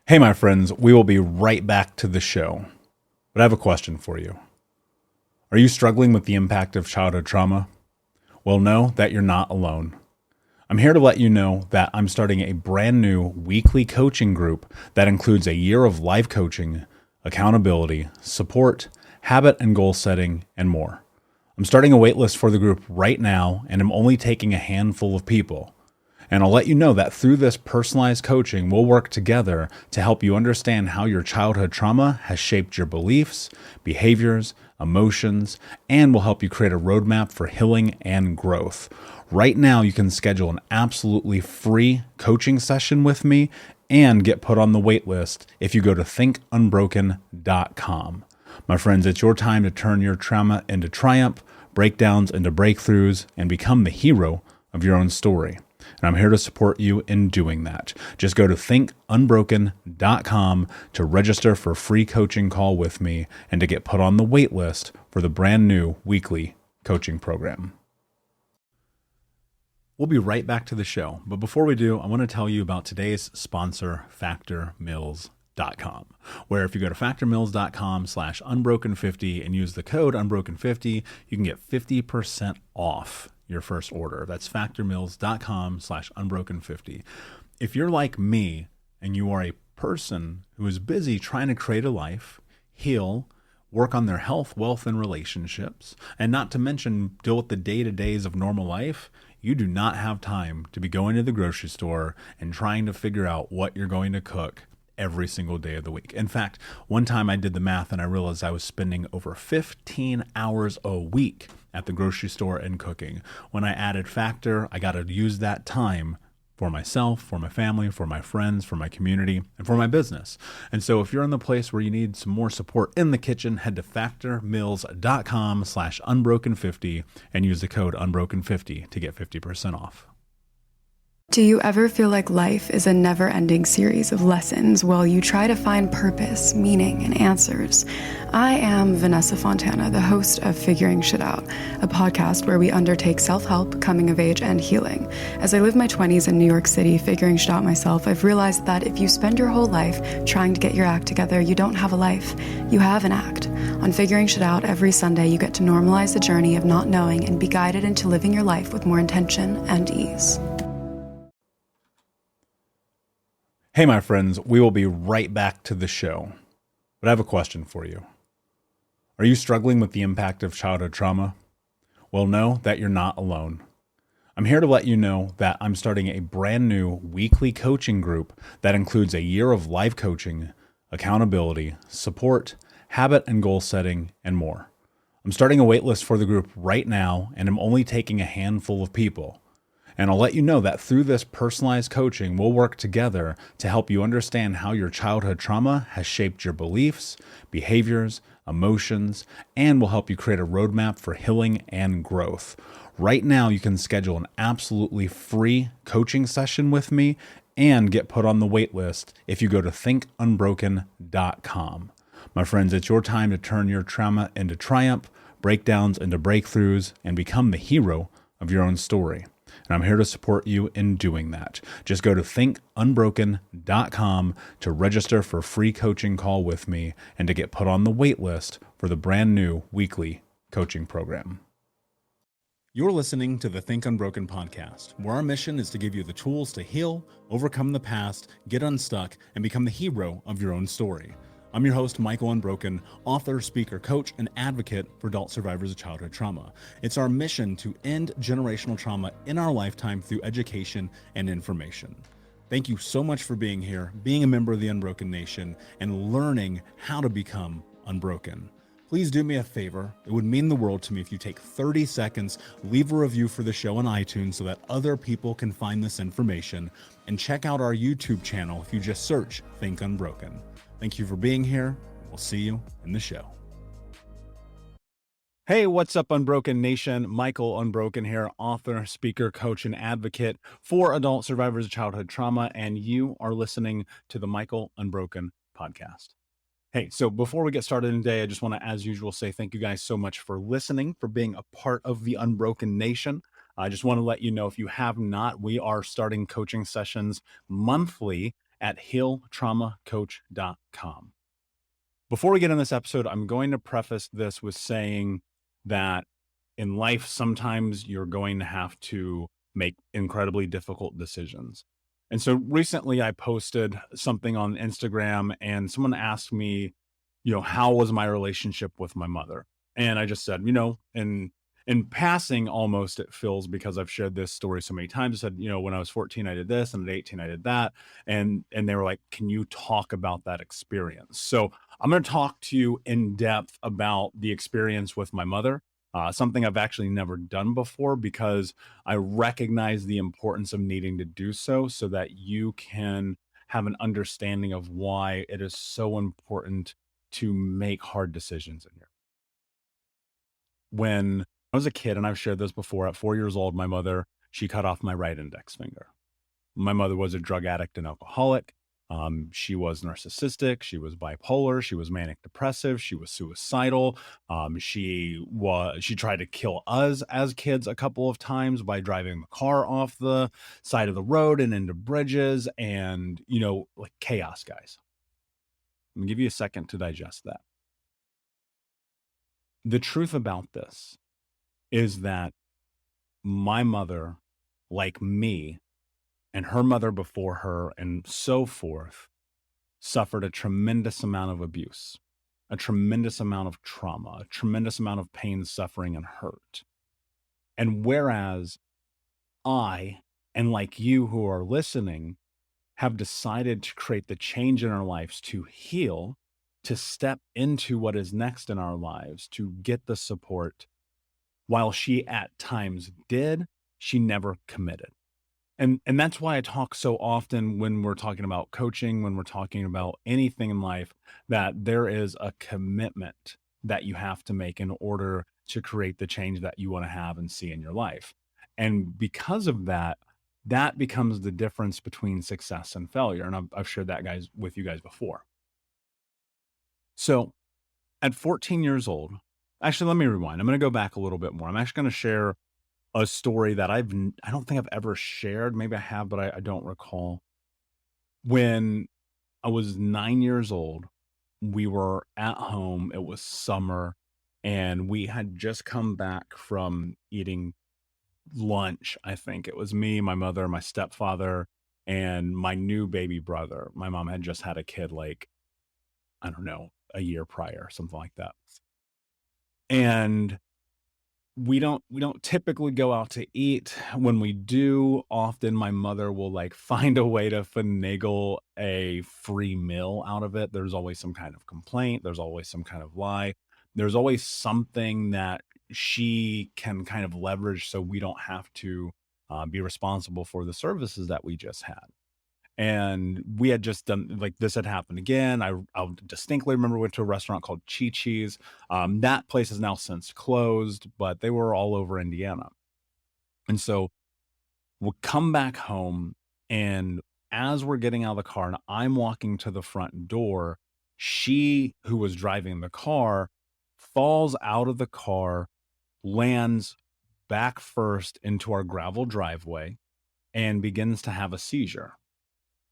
Hey, my friends, we will be right back to the show. But I have a question for you. Are you struggling with the impact of childhood trauma? Well, know that you're not alone. I'm here to let you know that I'm starting a brand new weekly coaching group that includes a year of life coaching, accountability, support, habit and goal setting, and more. I'm starting a waitlist for the group right now, and I'm only taking a handful of people. And I'll let you know that through this personalized coaching, we'll work together to help you understand how your childhood trauma has shaped your beliefs, behaviors, emotions, and will help you create a roadmap for healing and growth. Right now, you can schedule an absolutely free coaching session with me and get put on the wait list if you go to thinkunbroken.com. My friends, it's your time to turn your trauma into triumph, breakdowns into breakthroughs, and become the hero of your own story. And I'm here to support you in doing that. Just go to thinkunbroken.com to register for a free coaching call with me and to get put on the wait list for the brand new weekly coaching program. We'll be right back to the show. But before we do, I want to tell you about today's sponsor, factormeals.com, where if you go to factormeals.com/unbroken50 and use the code unbroken50, you can get 50% off your first order. That's factormeals.com/unbroken50. If you're like me and you are a person who is busy trying to create a life, heal, work on their health, wealth, and relationships, and not to mention deal with the day-to-days of normal life, you do not have time to be going to the grocery store and trying to figure out what you're going to cook every single day of the week. In fact, one time I did the math and I realized I was spending over 15 hours a week at the grocery store and cooking. When I added Factor, I got to use that time for myself, for my family, for my friends, for my community, and for my business. And so if you're in the place where you need some more support in the kitchen, head to factormeals.com/unbroken50 and use the code unbroken50 to get 50% off. Do you ever feel like life is a never-ending series of lessons while you try to find purpose, meaning, and answers? I am Vanessa Fontana, the host of Figuring Shit Out, a podcast where we undertake self-help, coming of age, and healing. As I live my 20s in New York City figuring shit out myself, I've realized that if you spend your whole life trying to get your act together, you don't have a life. You have an act. On Figuring Shit Out, every Sunday, you get to normalize the journey of not knowing and be guided into living your life with more intention and ease. Hey, my friends, we will be right back to the show. But I have a question for you. Are you struggling with the impact of childhood trauma? Well, know that you're not alone. I'm here to let you know that I'm starting a brand new weekly coaching group that includes a year of life coaching, accountability, support, habit and goal setting, and more. I'm starting a waitlist for the group right now, and I'm only taking a handful of people. And I'll let you know that through this personalized coaching, we'll work together to help you understand how your childhood trauma has shaped your beliefs, behaviors, emotions, and will help you create a roadmap for healing and growth. Right now, you can schedule an absolutely free coaching session with me and get put on the wait list if you go to thinkunbroken.com. My friends, it's your time to turn your trauma into triumph, breakdowns into breakthroughs, and become the hero of your own story. And I'm here to support you in doing that. Just go to thinkunbroken.com to register for a free coaching call with me and to get put on the wait list for the brand new weekly coaching program. You're listening to the Think Unbroken podcast, where our mission is to give you the tools to heal, overcome the past, get unstuck, and become the hero of your own story. I'm your host, Michael Unbroken, author, speaker, coach, and advocate for adult survivors of childhood trauma. It's our mission to end generational trauma in our lifetime through education and information. Thank you so much for being here, being a member of the Unbroken Nation, and learning how to become unbroken. Please do me a favor. It would mean the world to me if you take 30 seconds, leave a review for the show on iTunes so that other people can find this information, and check out our YouTube channel if you just search Think Unbroken. Thank you for being here. We'll see you in the show. Hey, what's up, Unbroken Nation? Michael Unbroken here, author, speaker, coach, and advocate for adult survivors of childhood trauma, and you are listening to the Michael Unbroken podcast. Hey, so before we get started today, I just want to, as usual, say thank you guys so much for listening, for being a part of the Unbroken Nation. I just want to let you know, if you have not, we are starting coaching sessions monthly at healtraumacoach.com. Before we get in this episode, I'm going to preface this with saying that in life, sometimes you're going to have to make incredibly difficult decisions. And so recently I posted something on Instagram and someone asked me, how was my relationship with my mother? And I just said, in passing almost it feels, because I've shared this story so many times, I said, when I was 14, I did this, and at 18, I did that. And they were like, can you talk about that experience? So I'm going to talk to you in depth about the experience with my mother. Something I've actually never done before, because I recognize the importance of needing to do so that you can have an understanding of why it is so important to make hard decisions in your. When I was a kid, and I've shared this before, at 4 years old, my mother, she cut off my right index finger. My mother was a drug addict and alcoholic. She was narcissistic. She was bipolar. She was manic depressive. She was suicidal. She tried to kill us as kids a couple of times by driving the car off the side of the road and into bridges, and like chaos, guys. I'm gonna give you a second to digest that. The truth about this is that my mother, like me, and her mother before her, and so forth, suffered a tremendous amount of abuse, a tremendous amount of trauma, a tremendous amount of pain, suffering, and hurt. And whereas I, and like you who are listening, have decided to create the change in our lives to heal, to step into what is next in our lives, to get the support, while she at times did, she never committed. And that's why I talk so often when we're talking about coaching, when we're talking about anything in life, that there is a commitment that you have to make in order to create the change that you want to have and see in your life. And because of that, that becomes the difference between success and failure. And I've shared that with you guys before. So at 14 years old, actually, let me rewind. I'm going to go back a little bit more. I'm actually going to share a story that I don't think I've ever shared. Maybe I have, but I don't recall. When I was 9 years old, we were at home. It was summer, and we had just come back from eating lunch. I think it was me, my mother, my stepfather, and my new baby brother. My mom had just had a kid, like, I don't know, a year prior, something like that. And we don't typically go out to eat. When we do, often my mother will like find a way to finagle a free meal out of it. There's always some kind of complaint. There's always some kind of lie. There's always something that she can kind of leverage so we don't have to be responsible for the services that we just had. And we had just done, like, this had happened again. I'll distinctly remember we went to a restaurant called Chi-Chi's. That place has now since closed, but they were all over Indiana. And so we'll come back home, and as we're getting out of the car and I'm walking to the front door, she, who was driving the car, falls out of the car, lands back first into our gravel driveway, and begins to have a seizure.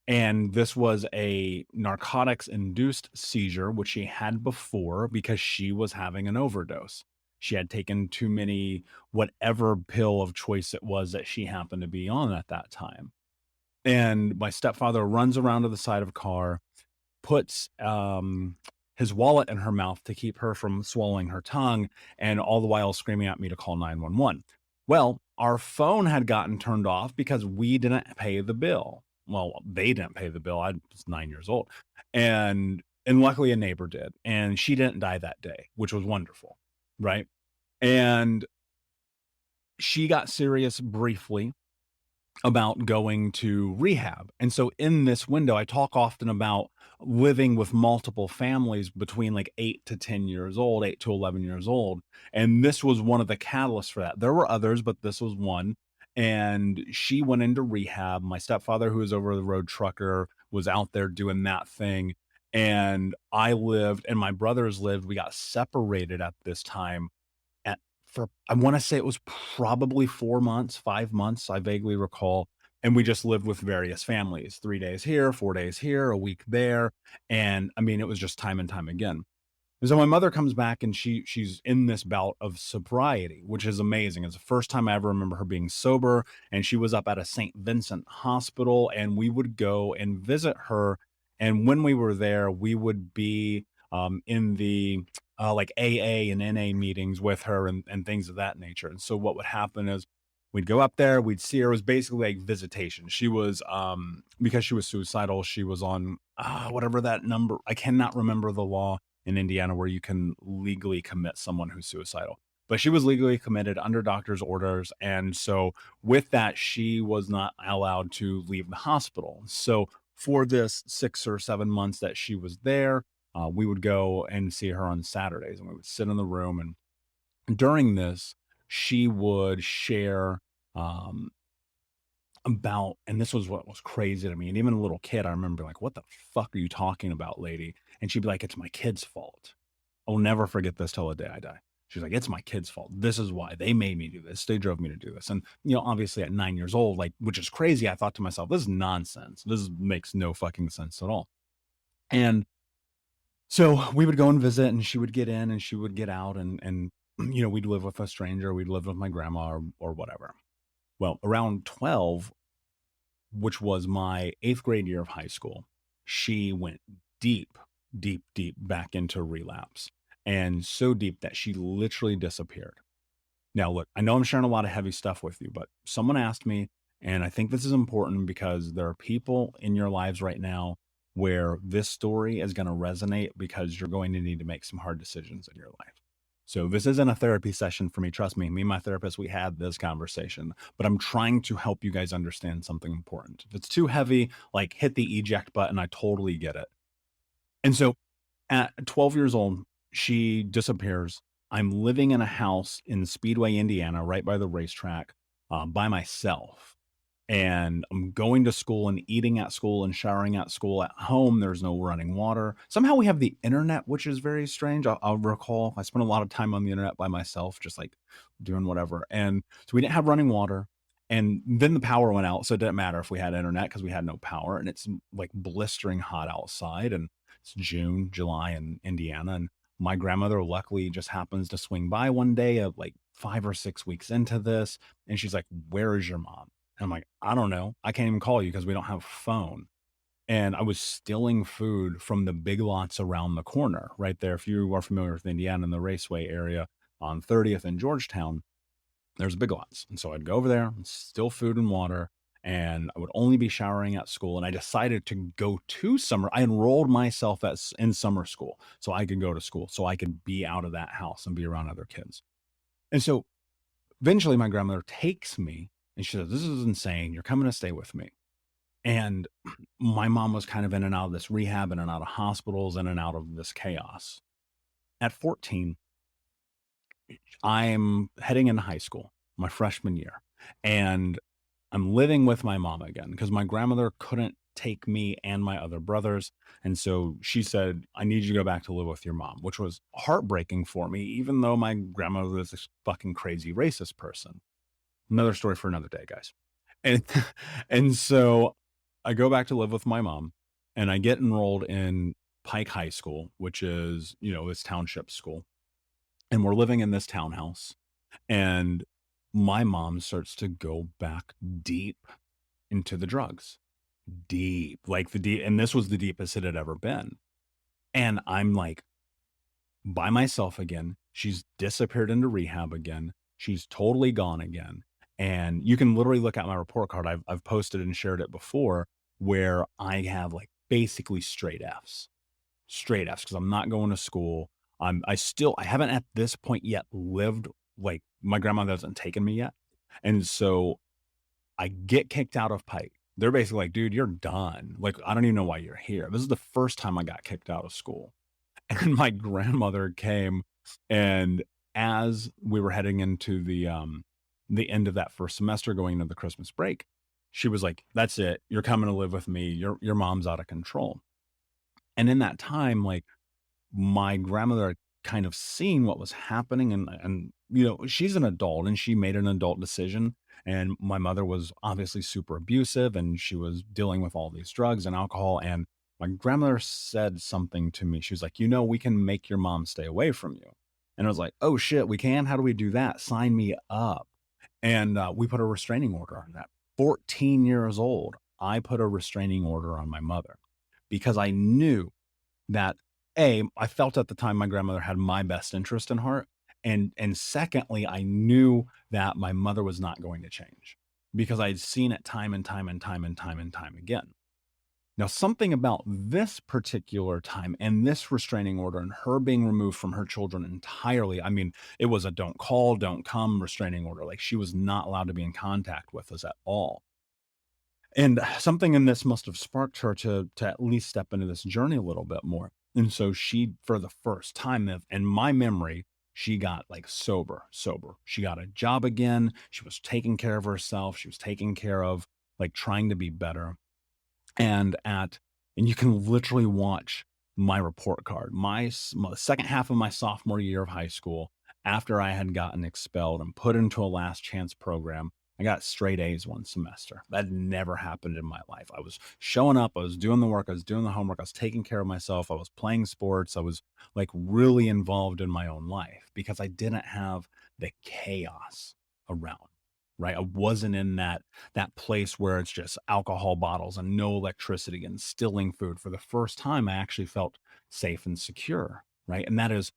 And this was a narcotics-induced seizure, which she had before because she was having an overdose. She had taken too many, whatever pill of choice it was that she happened to be on at that time. And my stepfather runs around to the side of a car, puts his wallet in her mouth to keep her from swallowing her tongue, and all the while screaming at me to call 911. Well, our phone had gotten turned off because we didn't pay the bill. Well, they didn't pay the bill. I was 9 years old. And luckily a neighbor did. And she didn't die that day, which was wonderful. Right. And she got serious briefly about going to rehab. And so in this window, I talk often about living with multiple families between like 8 to 10 years old, 8 to 11 years old. And this was one of the catalysts for that. There were others, but this was one. And she went into rehab. My stepfather, who was over the road trucker, was out there doing that thing. And I lived, and my brothers lived. We got separated at this time I want to say it was probably 4 months, 5 months, I vaguely recall. And we just lived with various families, 3 days here, 4 days here, a week there. And I mean, it was just time and time again. And so my mother comes back and she's in this bout of sobriety, which is amazing. It's the first time I ever remember her being sober. And she was up at a St. Vincent hospital, and we would go and visit her. And when we were there, we would be in the like AA and NA meetings with her and things of that nature. And so what would happen is we'd go up there, we'd see her. It was basically like visitation. She was because she was suicidal, she was on whatever that number, I cannot remember the law in Indiana where you can legally commit someone who's suicidal. But she was legally committed under doctor's orders. And so with that, she was not allowed to leave the hospital. So for this 6 or 7 months that she was there, we would go and see her on Saturdays, and we would sit in the room. And during this, she would share um, about, and this was what was crazy to me. And even a little kid, I remember like, what the fuck are you talking about, lady? And she'd be like, it's my kid's fault. I'll never forget this till the day I die. She's like, it's my kid's fault. This is why they made me do this. They drove me to do this. And, obviously at 9 years old, like, which is crazy. I thought to myself, this is nonsense. This makes no fucking sense at all. And so we would go and visit, and she would get in and she would get out, and we'd live with a stranger. We'd live with my grandma or whatever. Well, around 12, which was my 8th grade year of high school, she went deep, deep, deep back into relapse, and so deep that she literally disappeared. Now, look, I know I'm sharing a lot of heavy stuff with you, but someone asked me, and I think this is important because there are people in your lives right now where this story is going to resonate because you're going to need to make some hard decisions in your life. So this isn't a therapy session for me. Trust me, and my therapist, we had this conversation, but I'm trying to help you guys understand something important. If it's too heavy, like hit the eject button. I totally get it. And so at 12 years old, she disappears. I'm living in a house in Speedway, Indiana, right by the racetrack, by myself. And I'm going to school and eating at school and showering at school. At home, there's no running water. Somehow we have the internet, which is very strange. I'll recall I spent a lot of time on the internet by myself, just like doing whatever. And so we didn't have running water. And then the power went out. So it didn't matter if we had internet because we had no power. And it's like blistering hot outside. And it's June, July in Indiana. And my grandmother luckily just happens to swing by one day of like 5 or 6 weeks into this. And she's like, where is your mom? And I'm like, I don't know. I can't even call you because we don't have a phone. And I was stealing food from the Big Lots around the corner right there. If you are familiar with Indiana and the Raceway area on 30th in Georgetown, there's Big Lots. And so I'd go over there and steal food and water, and I would only be showering at school. And I decided to go to summer. I enrolled myself in summer school so I could go to school, so I could be out of that house and be around other kids. And so eventually my grandmother takes me, and she says, this is insane. You're coming to stay with me. And my mom was kind of in and out of this rehab, in and out of hospitals, in and out of this chaos. At 14, I'm heading into high school, my freshman year. And I'm living with my mom again because my grandmother couldn't take me and my other brothers. And so she said, I need you to go back to live with your mom, which was heartbreaking for me, even though my grandmother was this fucking crazy racist person. Another story for another day, guys. And and so I go back to live with my mom, and I get enrolled in Pike High School, which is, this township school. And we're living in this townhouse, and my mom starts to go back deep into the drugs. Deep, like and this was the deepest it had ever been. And I'm like by myself again. She's disappeared into rehab again. She's totally gone again. And you can literally look at my report card. I've posted and shared it before, where I have like basically straight Fs because I'm not going to school. I haven't at this point yet lived, like my grandmother hasn't taken me yet. And so I get kicked out of Pike. They're basically like, dude, you're done. Like, I don't even know why you're here. This is the first time I got kicked out of school. And my grandmother came, and as we were heading into the end of that first semester, going into the Christmas break, she was like, that's it. You're coming to live with me. Your mom's out of control. And in that time, like my grandmother had kind of seen what was happening, and she's an adult and she made an adult decision. And my mother was obviously super abusive, and she was dealing with all these drugs and alcohol. And my grandmother said something to me. She was like, we can make your mom stay away from you. And I was like, oh shit, we can? How do we do that? Sign me up. And we put a restraining order on that. 14 years old, I put a restraining order on my mother because I knew that I felt at the time my grandmother had my best interest in heart. And secondly, I knew that my mother was not going to change because I'd seen it time and time and time and time and time again. Now, something about this particular time and this restraining order and her being removed from her children entirely, I mean, it was a don't call, don't come restraining order. Like, she was not allowed to be in contact with us at all. And something in this must have sparked her to at least step into this journey a little bit more. And so she, for the first time in my memory, she got like sober. She got a job again. She was taking care of herself. She was taking care of like trying to be better. And you can literally watch my report card, my second half of my sophomore year of high school, after I had gotten expelled and put into a last chance program. I got straight A's one semester. That never happened in my life. I was showing up, I was doing the work, I was doing the homework, I was taking care of myself, I was playing sports, I was like really involved in my own life because I didn't have the chaos around. Right. I wasn't in that place where it's just alcohol bottles and no electricity and stilling food. For the first time, I actually felt safe and secure. Right. And that is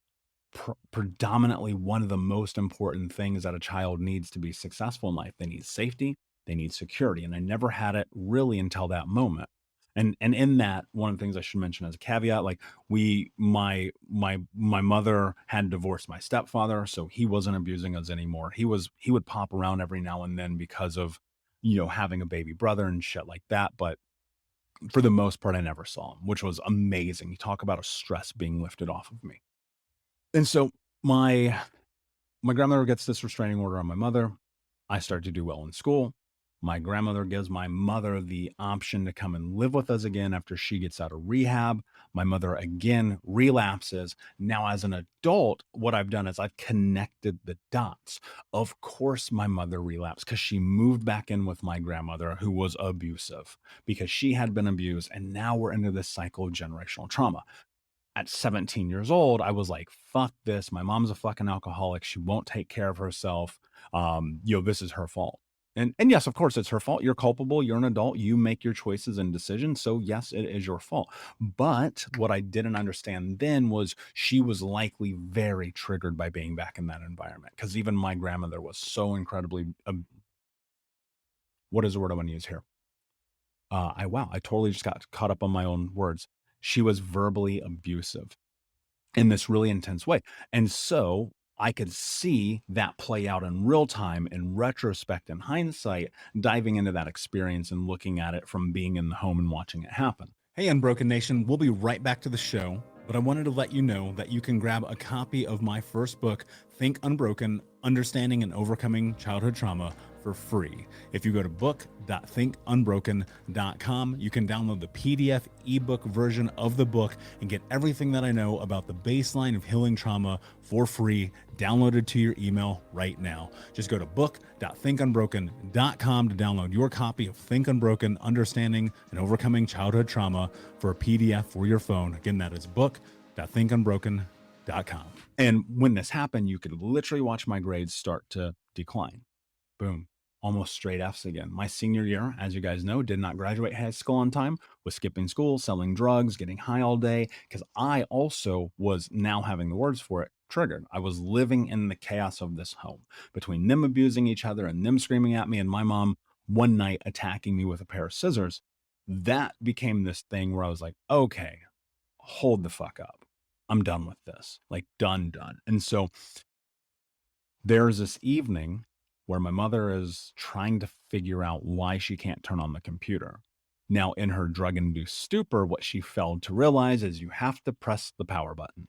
predominantly one of the most important things that a child needs to be successful in life. They need safety, they need security. And I never had it really until that moment. And in that, one of the things I should mention as a caveat, like my mother had divorced my stepfather, so he wasn't abusing us anymore. He would pop around every now and then because of, having a baby brother and shit like that. But for the most part, I never saw him, which was amazing. You talk about a stress being lifted off of me. And so my grandmother gets this restraining order on my mother. I start to do well in school. My grandmother gives my mother the option to come and live with us again after she gets out of rehab. My mother again relapses. Now, as an adult, what I've done is I've connected the dots. Of course, my mother relapsed because she moved back in with my grandmother, who was abusive because she had been abused. And now we're into this cycle of generational trauma. At 17 years old, I was like, fuck this. My mom's a fucking alcoholic. She won't take care of herself. This is her fault. And yes, of course, it's her fault. You're culpable. You're an adult. You make your choices and decisions. So yes, it is your fault. But what I didn't understand then was she was likely very triggered by being back in that environment. Because even my grandmother was so incredibly, what is the word I want to use here? I totally just got caught up on my own words. She was verbally abusive in this really intense way. And so I could see that play out in real time, in retrospect, in hindsight, diving into that experience and looking at it from being in the home and watching it happen. Hey, Unbroken Nation, we'll be right back to the show, but I wanted to let you know that you can grab a copy of my first book, Think Unbroken, Understanding and Overcoming Childhood Trauma, for free. If you go to book.thinkunbroken.com, you can download the PDF ebook version of the book and get everything that I know about the baseline of healing trauma for free, downloaded to your email right now. Just go to book.thinkunbroken.com to download your copy of Think Unbroken, Understanding and Overcoming Childhood Trauma for a PDF for your phone. Again, that is book.thinkunbroken.com. And when this happened, you could literally watch my grades start to decline. Boom. Almost straight F's again. My senior year, as you guys know, did not graduate high school on time, was skipping school, selling drugs, getting high all day, because I also was, now having the words for it, triggered. I was living in the chaos of this home between them abusing each other and them screaming at me and my mom one night attacking me with a pair of scissors. That became this thing where I was like, okay, hold the fuck up. I'm done with this. Like, done. And so there's this evening where my mother is trying to figure out why she can't turn on the computer. Now, in her drug-induced stupor, what she failed to realize is you have to press the power button.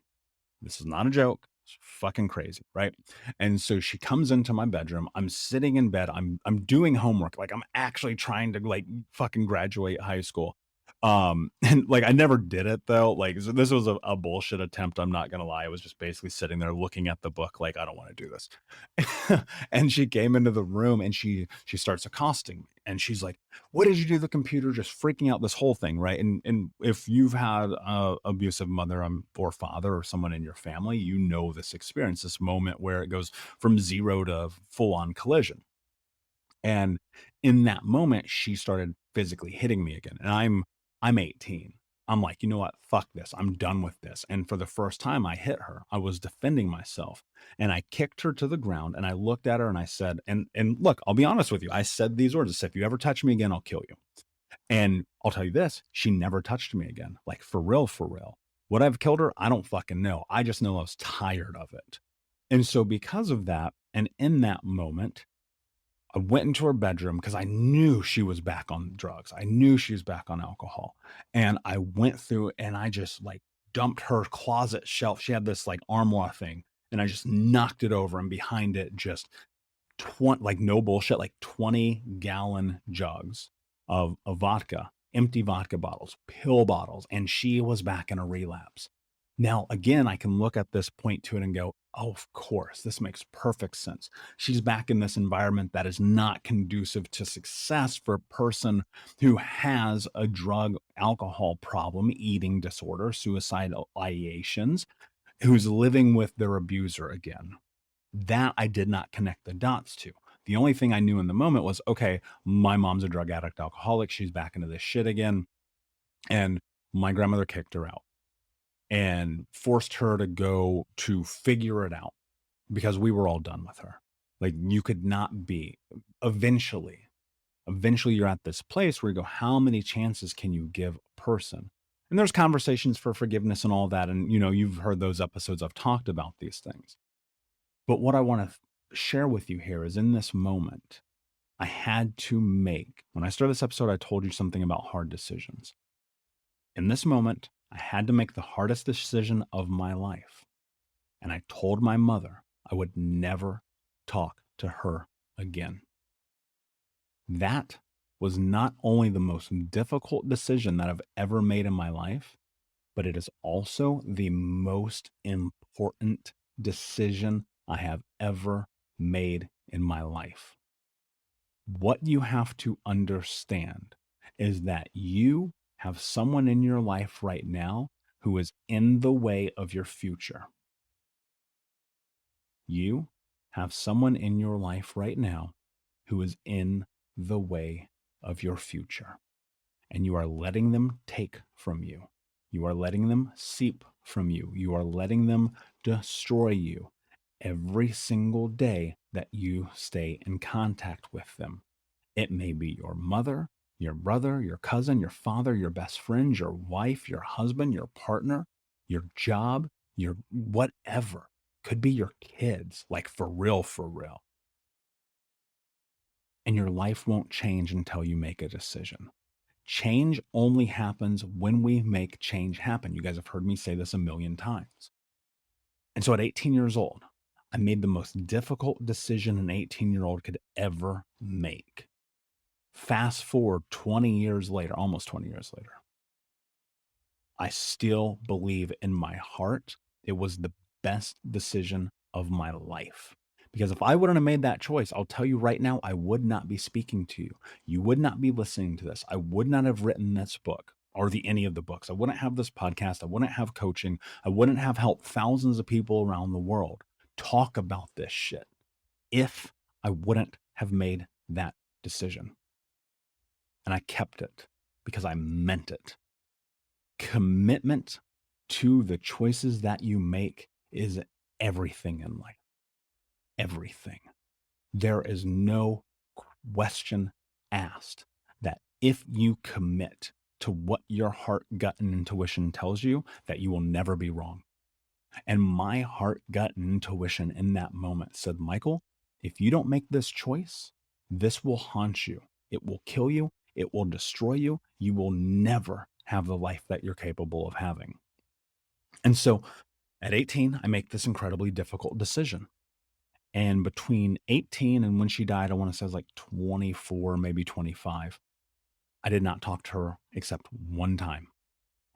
This is not a joke. It's fucking crazy, right? And so she comes into my bedroom. I'm sitting in bed. I'm doing homework. Like, I'm actually trying to like fucking graduate high school. And like I never did it though. Like so this was a bullshit attempt. I'm not gonna lie. I was just basically sitting there looking at the book, like I don't want to do this. And she came into the room and she starts accosting me, and she's like, "What did you do to the computer?" Just freaking out, this whole thing, right? And if you've had a abusive mother or father or someone in your family, you know this experience, this moment where it goes from zero to full on collision. And in that moment, she started physically hitting me again. And I'm 18. I'm like, you know what? Fuck this. I'm done with this. And for the first time I hit her, I was defending myself. And I kicked her to the ground and I looked at her and I said, and look, I'll be honest with you. I said these words. I said, if you ever touch me again, I'll kill you. And I'll tell you this, she never touched me again. Like for real, for real. Would I have killed her? I don't fucking know. I just know I was tired of it. And so because of that, and in that moment, I went into her bedroom because I knew she was back on drugs. I knew she was back on alcohol. And I went through and I just like dumped her closet shelf. She had this like armoire thing, and I just knocked it over, and behind it just 20, like no bullshit, like 20-gallon jugs of vodka, empty vodka bottles, pill bottles. And she was back in a relapse. Now, again, I can look at this, point to it and go, oh, of course, this makes perfect sense. She's back in this environment that is not conducive to success for a person who has a drug, alcohol problem, eating disorder, suicidal ideations, who's living with their abuser again. That I did not connect the dots to. The only thing I knew in the moment was, okay, my mom's a drug addict, alcoholic. She's back into this shit again. And my grandmother kicked her out and forced her to go to figure it out because we were all done with her. Like you could not be. Eventually you're at this place where you go, how many chances can you give a person? And there's conversations for forgiveness and all that. And, you know, you've heard those episodes. I've talked about these things. But what I want to share with you here is in this moment, I had to make, when I started this episode, I told you something about hard decisions. In this moment, I had to make the hardest decision of my life. And I told my mother I would never talk to her again. That was not only the most difficult decision that I've ever made in my life, but it is also the most important decision I have ever made in my life. What you have to understand is that you have someone in your life right now who is in the way of your future. You have someone in your life right now who is in the way of your future. And you are letting them take from you. You are letting them seep from you. You are letting them destroy you every single day that you stay in contact with them. It may be your mother, your brother, your cousin, your father, your best friend, your wife, your husband, your partner, your job, your whatever. Could be your kids, like for real, for real. And your life won't change until you make a decision. Change only happens when we make change happen. You guys have heard me say this a million times. And so at 18 years old, I made the most difficult decision an 18-year-old could ever make. Fast forward 20 years later, almost 20 years later, I still believe in my heart it was the best decision of my life. Because if I wouldn't have made that choice, I'll tell you right now, I would not be speaking to you. You would not be listening to this. I would not have written this book or any of the books. I wouldn't have this podcast. I wouldn't have coaching. I wouldn't have helped thousands of people around the world talk about this shit if I wouldn't have made that decision. And I kept it because I meant it. Commitment to the choices that you make is everything in life. Everything. There is no question asked that if you commit to what your heart, gut, and intuition tells you, that you will never be wrong. And my heart, gut, and intuition in that moment said, Michael, if you don't make this choice, this will haunt you. It will kill you. It will destroy you. You will never have the life that you're capable of having. And so at 18, I make this incredibly difficult decision. And between 18 and when she died, I want to say it was like 24, maybe 25. I did not talk to her except one time.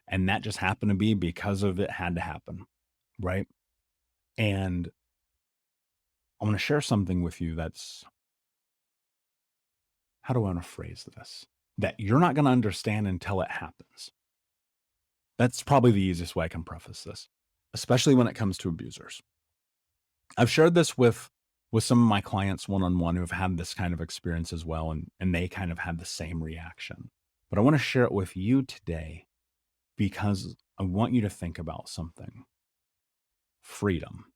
And that just happened to be because of it had to happen, right? And I want to share something with you that's, how do I want to phrase this? That you're not going to understand until it happens. That's probably the easiest way I can preface this, especially when it comes to abusers. I've shared this with some of my clients one-on-one who have had this kind of experience as well, and they kind of had the same reaction. But I want to share it with you today because I want you to think about something. Freedom.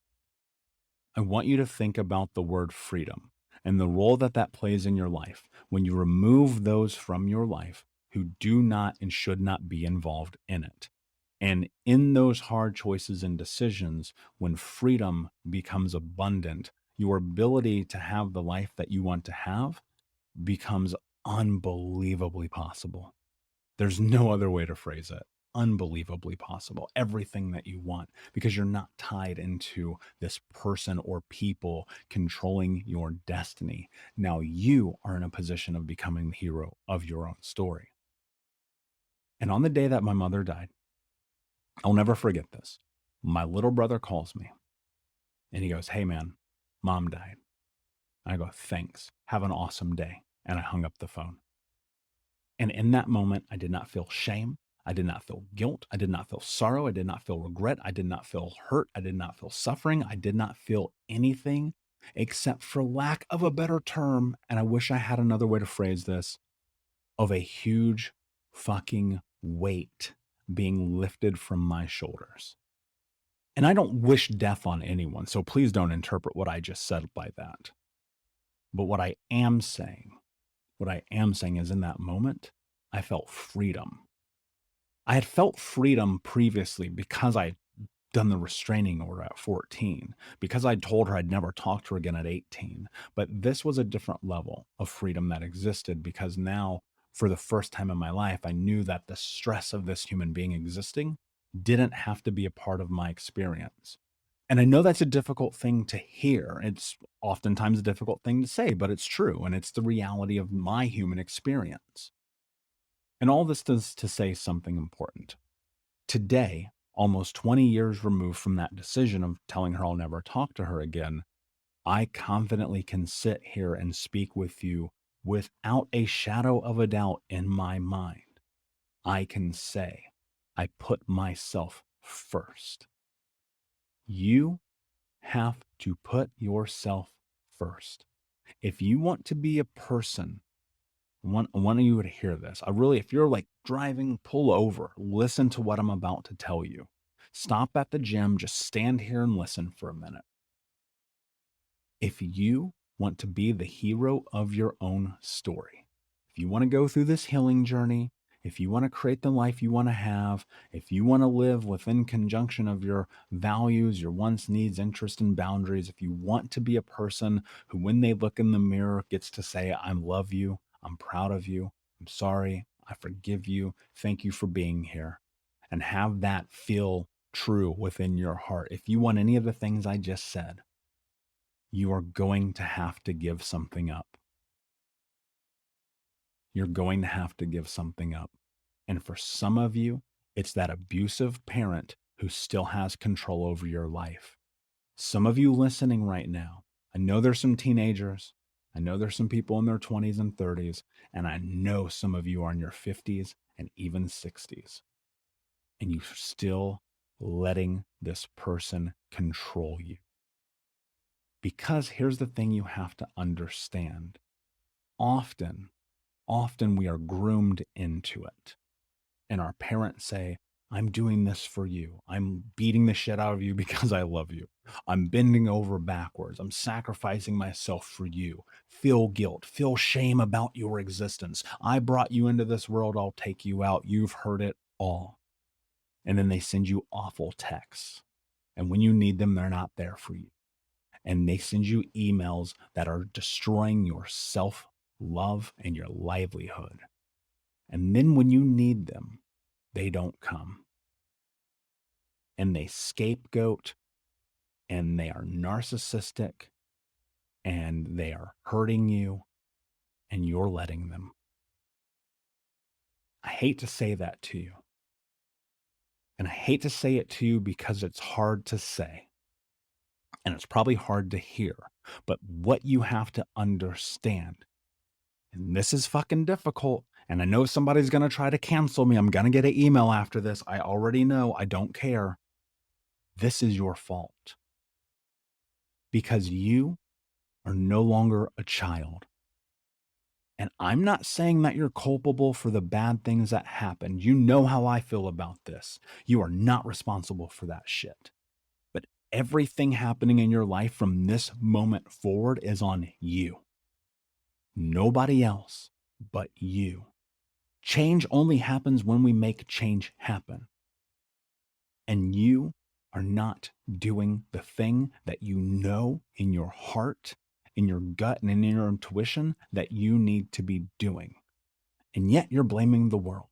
I want you to think about the word freedom and the role that that plays in your life when you remove those from your life who do not and should not be involved in it. And in those hard choices and decisions, when freedom becomes abundant, your ability to have the life that you want to have becomes unbelievably possible. There's no other way to phrase it. Unbelievably possible. Everything that you want, because you're not tied into this person or people controlling your destiny. Now you are in a position of becoming the hero of your own story. And on the day that my mother died, I'll never forget this. My little brother calls me and he goes, "Hey man, mom died." I go, "Thanks. Have an awesome day." And I hung up the phone. And in that moment, I did not feel shame. I did not feel guilt. I did not feel sorrow. I did not feel regret. I did not feel hurt. I did not feel suffering. I did not feel anything except, for lack of a better term, and I wish I had another way to phrase this, of a huge fucking weight being lifted from my shoulders. And I don't wish death on anyone, so please don't interpret what I just said by that. But what I am saying is, in that moment, I felt freedom. I had felt freedom previously because I'd done the restraining order at 14, because I told her I'd never talk to her again at 18. But this was a different level of freedom that existed, because now, for the first time in my life, I knew that the stress of this human being existing didn't have to be a part of my experience. And I know that's a difficult thing to hear. It's oftentimes a difficult thing to say, but it's true. And it's the reality of my human experience. And all this does to say something important. Today, almost 20 years removed from that decision of telling her I'll never talk to her again, I confidently can sit here and speak with you without a shadow of a doubt in my mind. I can say I put myself first. You have to put yourself first. If you want to be a person, I want you to hear this. If you're like driving, pull over, listen to what I'm about to tell you. Stop at the gym, just stand here and listen for a minute. If you want to be the hero of your own story, if you want to go through this healing journey, if you want to create the life you want to have, if you want to live within conjunction of your values, your wants, needs, interests, and boundaries, if you want to be a person who, when they look in the mirror, gets to say, "I love you, I'm proud of you, I'm sorry, I forgive you, thank you for being here," and have that feel true within your heart, if you want any of the things I just said, you are going to have to give something up. You're going to have to give something up. And for some of you, it's that abusive parent who still has control over your life. Some of you listening right now, I know there's some teenagers, I know there's some people in their 20s and 30s, and I know some of you are in your 50s and even 60s. And you're still letting this person control you. Because here's the thing you have to understand. Often we are groomed into it. And our parents say, "I'm doing this for you. I'm beating the shit out of you because I love you. I'm bending over backwards. I'm sacrificing myself for you. Feel guilt. Feel shame about your existence. I brought you into this world. I'll take you out. You've heard it all." And then they send you awful texts. And when you need them, they're not there for you. And they send you emails that are destroying your self-love and your livelihood. And then when you need them, they don't come. And they scapegoat, and they are narcissistic, and they are hurting you, and you're letting them. I hate to say that to you. And I hate to say it to you because it's hard to say. And it's probably hard to hear. But what you have to understand, and this is fucking difficult, and I know somebody's going to try to cancel me. I'm going to get an email after this. I already know. I don't care. This is your fault. Because you are no longer a child. And I'm not saying that you're culpable for the bad things that happened. You know how I feel about this. You are not responsible for that shit. But everything happening in your life from this moment forward is on you. Nobody else but you. Change only happens when we make change happen. And you are not doing the thing that you know in your heart, in your gut, and in your intuition that you need to be doing. And yet you're blaming the world.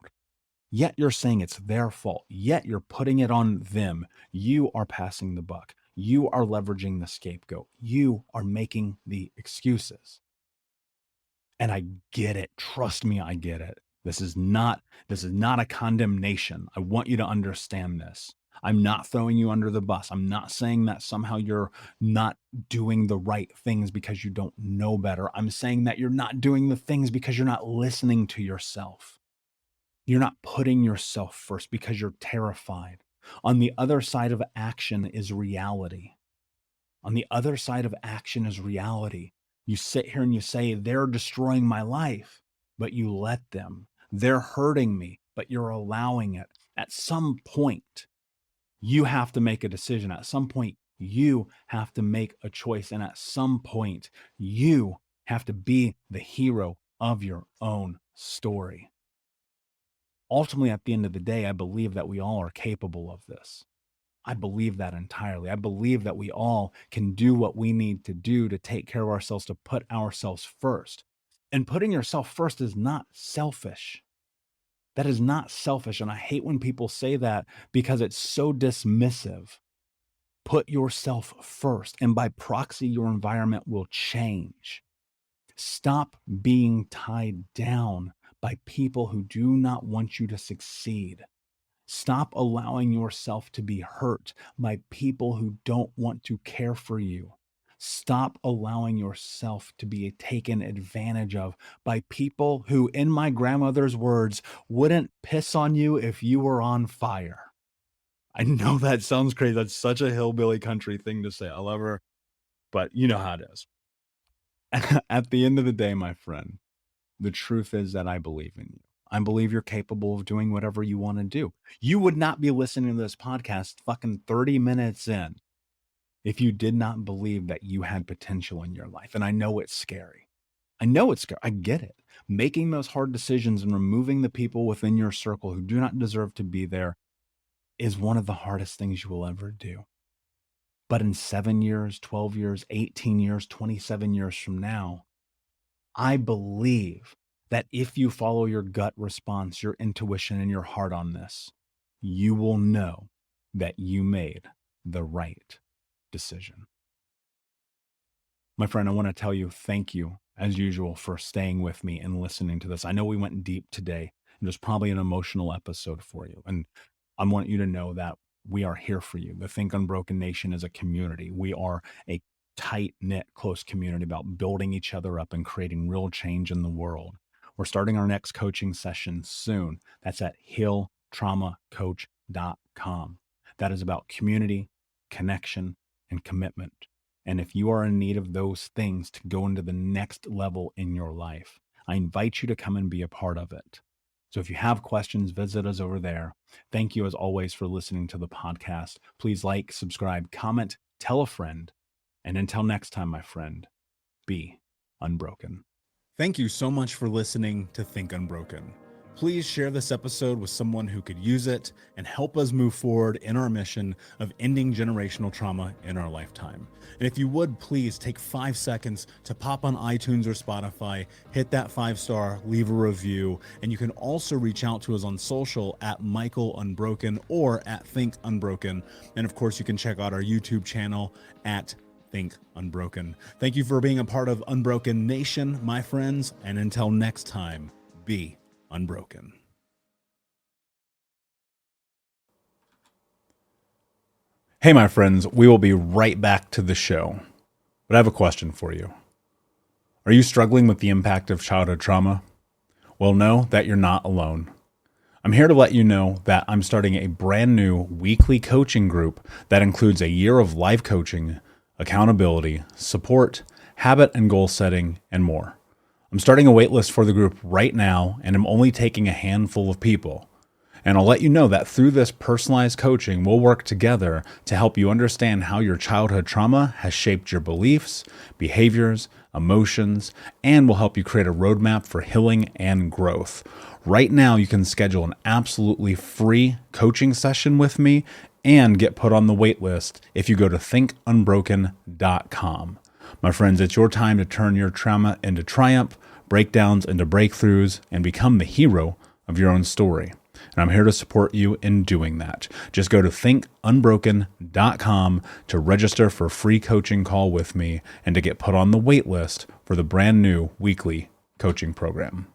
Yet you're saying it's their fault. Yet you're putting it on them. You are passing the buck. You are leveraging the scapegoat. You are making the excuses. And I get it. Trust me, I get it. This is not a condemnation. I want you to understand this. I'm not throwing you under the bus. I'm not saying that somehow you're not doing the right things because you don't know better. I'm saying that you're not doing the things because you're not listening to yourself. You're not putting yourself first because you're terrified. On the other side of action is reality. On the other side of action is reality. You sit here and you say, they're destroying my life, but you let them. They're hurting me, but you're allowing it. At some point, you have to make a decision. At some point, you have to make a choice. And at some point, you have to be the hero of your own story. Ultimately, at the end of the day, I believe that we all are capable of this. I believe that entirely. I believe that we all can do what we need to do to take care of ourselves, to put ourselves first. And putting yourself first is not selfish. That is not selfish. And I hate when people say that because it's so dismissive. Put yourself first. And by proxy, your environment will change. Stop being tied down by people who do not want you to succeed. Stop allowing yourself to be hurt by people who don't want to care for you. Stop allowing yourself to be taken advantage of by people who, in my grandmother's words, wouldn't piss on you if you were on fire. I know that sounds crazy. That's such a hillbilly country thing to say. I love her, but you know how it is. At the end of the day, my friend, the truth is that I believe in you. I believe you're capable of doing whatever you want to do. You would not be listening to this podcast fucking 30 minutes in if you did not believe that you had potential in your life. And I know it's scary. I know it's scary. I get it. Making those hard decisions and removing the people within your circle who do not deserve to be there is one of the hardest things you will ever do. But in 7 years, 12 years, 18 years, 27 years from now, I believe that if you follow your gut response, your intuition, and your heart on this, you will know that you made the right decision. My friend, I want to tell you thank you, as usual, for staying with me and listening to this. I know we went deep today. It was probably an emotional episode for you. And I want you to know that we are here for you. The Think Unbroken Nation is a community. We are a tight-knit, close community about building each other up and creating real change in the world. We're starting our next coaching session soon. That's at healtraumacoach.com. That is about community, connection, and commitment. And if you are in need of those things to go into the next level in your life, I invite you to come and be a part of it. So if you have questions, visit us over there. Thank you as always for listening to the podcast. Please like, subscribe, comment, tell a friend. And until next time, my friend, be unbroken. Thank you so much for listening to Think Unbroken. Please share this episode with someone who could use it and help us move forward in our mission of ending generational trauma in our lifetime. And if you would, please take 5 seconds to pop on iTunes or Spotify, hit that 5-star, leave a review, and you can also reach out to us on social at Michael Unbroken or at Think Unbroken. And of course, you can check out our YouTube channel at Think Unbroken. Thank you for being a part of Unbroken Nation, my friends, and until next time, be unbroken. Hey, my friends, we will be right back to the show. But I have a question for you. Are you struggling with the impact of childhood trauma? Well, know that you're not alone. I'm here to let you know that I'm starting a brand new weekly coaching group that includes a year of life coaching, accountability, support, habit and goal setting, and more. I'm starting a waitlist for the group right now, and I'm only taking a handful of people. And I'll let you know that through this personalized coaching, we'll work together to help you understand how your childhood trauma has shaped your beliefs, behaviors, emotions, and will help you create a roadmap for healing and growth. Right now, you can schedule an absolutely free coaching session with me and get put on the wait list if you go to thinkunbroken.com. My friends, it's your time to turn your trauma into triumph, breakdowns into breakthroughs, and become the hero of your own story. And I'm here to support you in doing that. Just go to thinkunbroken.com to register for a free coaching call with me and to get put on the wait list for the brand new weekly coaching program.